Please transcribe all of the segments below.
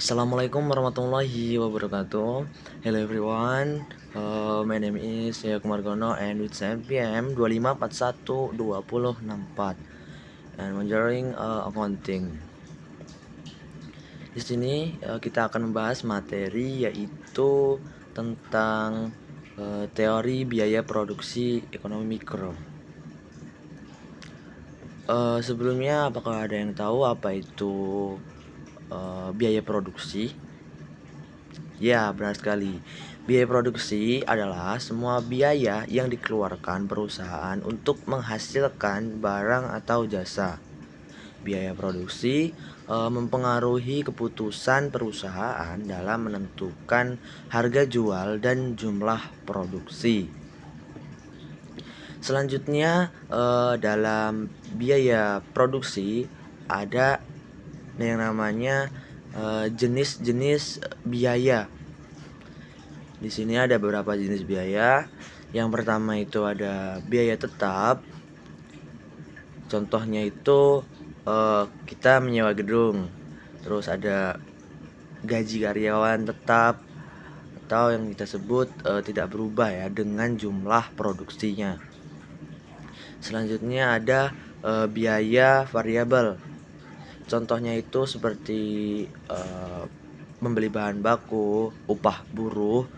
Assalamualaikum warahmatullahi wabarakatuh. Hello everyone. My name is Yaya Kumargono and with CNPM 25412064 and majoring accounting. Di sini kita akan membahas materi yaitu tentang teori biaya produksi ekonomi mikro. Sebelumnya, apakah ada yang tahu apa itu biaya produksi? Ya, benar sekali. Biaya produksi adalah semua biaya yang dikeluarkan perusahaan untuk menghasilkan barang atau jasa. Biaya produksi mempengaruhi keputusan perusahaan dalam menentukan harga jual dan jumlah produksi. Selanjutnya, dalam biaya produksi ada yang namanya jenis-jenis biaya. Di sini ada beberapa jenis biaya. Yang pertama itu ada biaya tetap. Contohnya itu kita menyewa gedung. Terus ada gaji karyawan tetap atau yang kita sebut tidak berubah ya dengan jumlah produksinya. Selanjutnya ada biaya variabel. Contohnya itu seperti membeli bahan baku, upah buruh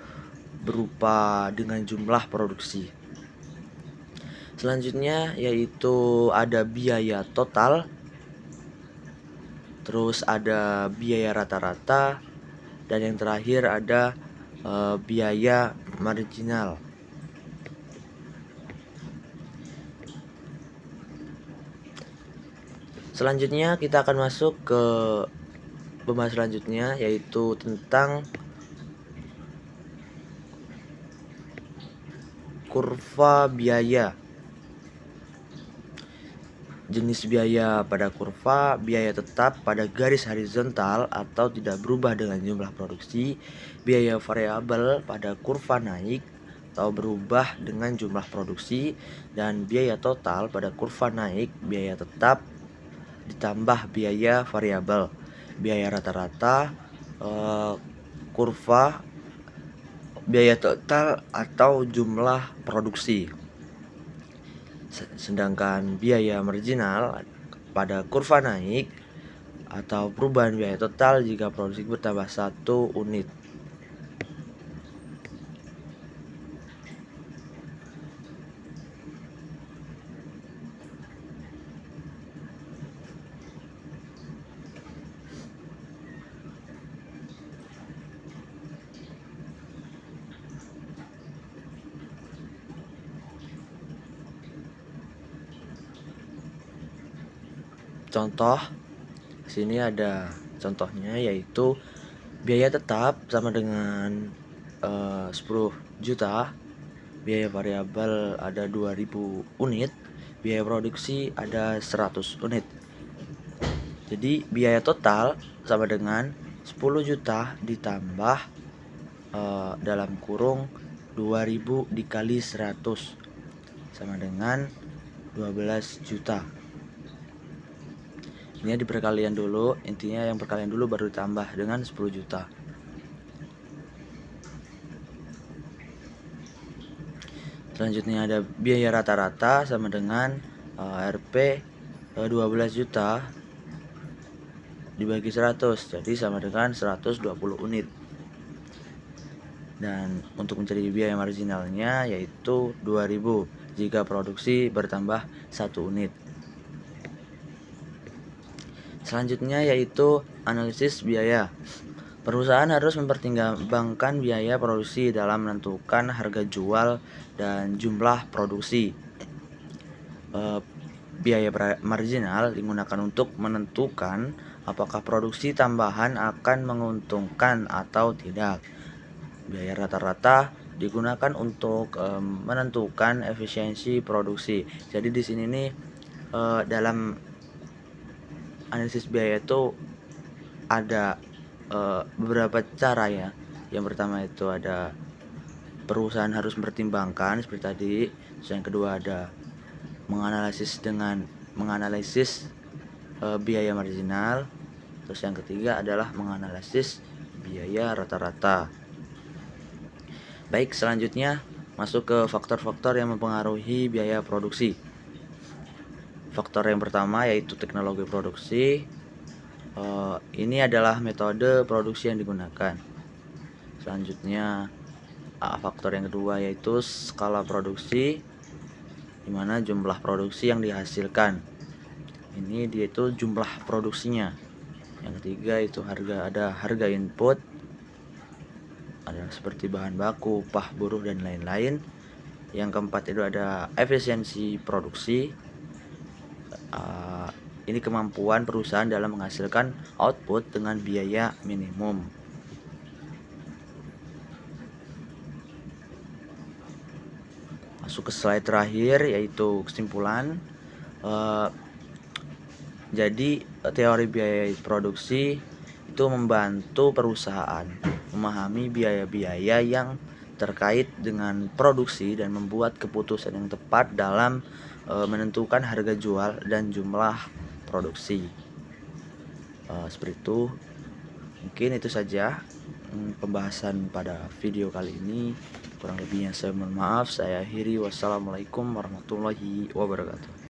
berupa dengan jumlah produksi. Selanjutnya yaitu ada biaya total, terus ada biaya rata-rata, dan yang terakhir ada biaya marginal. Selanjutnya kita akan masuk ke pembahasan selanjutnya yaitu tentang kurva biaya. Jenis biaya pada kurva, biaya tetap pada garis horizontal atau tidak berubah dengan jumlah produksi, biaya variabel pada kurva naik atau berubah dengan jumlah produksi, dan biaya total pada kurva naik, biaya tetap ditambah biaya variabel, biaya rata-rata, kurva, biaya total atau jumlah produksi. Sedangkan biaya marginal pada kurva naik atau perubahan biaya total jika produksi bertambah 1 unit. Contoh, sini ada contohnya yaitu biaya tetap sama dengan 10 juta, biaya variabel ada 2000 unit, biaya produksi ada 100 unit. Jadi biaya total sama dengan 10 juta ditambah dalam kurung 2000 dikali 100 sama dengan 12 juta. Ini di perkalian dulu, intinya yang perkalian dulu baru ditambah dengan 10 juta. Selanjutnya ada biaya rata-rata sama dengan Rp 12 juta dibagi 100, jadi sama dengan 120 unit. Dan untuk mencari biaya marginalnya yaitu 2000 jika produksi bertambah 1 unit. Selanjutnya yaitu analisis biaya. Perusahaan harus mempertimbangkan biaya produksi dalam menentukan harga jual dan jumlah produksi. Biaya marginal digunakan untuk menentukan apakah produksi tambahan akan menguntungkan atau tidak. Biaya rata-rata digunakan untuk menentukan efisiensi produksi. Jadi di sini nih dalam analisis biaya itu ada beberapa cara ya. Yang pertama itu ada perusahaan harus mempertimbangkan seperti tadi. Yang kedua ada menganalisis biaya marginal. Terus yang ketiga adalah menganalisis biaya rata-rata. Baik, selanjutnya masuk ke faktor-faktor yang mempengaruhi biaya produksi. Faktor yang pertama yaitu teknologi produksi. Ini adalah metode produksi yang digunakan. Selanjutnya faktor yang kedua yaitu skala produksi, di mana jumlah produksi yang dihasilkan. Ini dia itu jumlah produksinya. Yang ketiga itu ada harga input, ada seperti bahan baku, upah buruh dan lain-lain. Yang keempat itu ada efisiensi produksi. Ini kemampuan perusahaan dalam menghasilkan output dengan biaya minimum. Masuk ke slide terakhir yaitu kesimpulan. Jadi teori biaya produksi itu membantu perusahaan memahami biaya-biaya yang terkait dengan produksi dan membuat keputusan yang tepat dalam menentukan harga jual dan jumlah produksi. Seperti itu. Mungkin itu saja pembahasan pada video kali ini. Kurang lebihnya saya mohon maaf. Saya akhiri. Wassalamualaikum warahmatullahi wabarakatuh.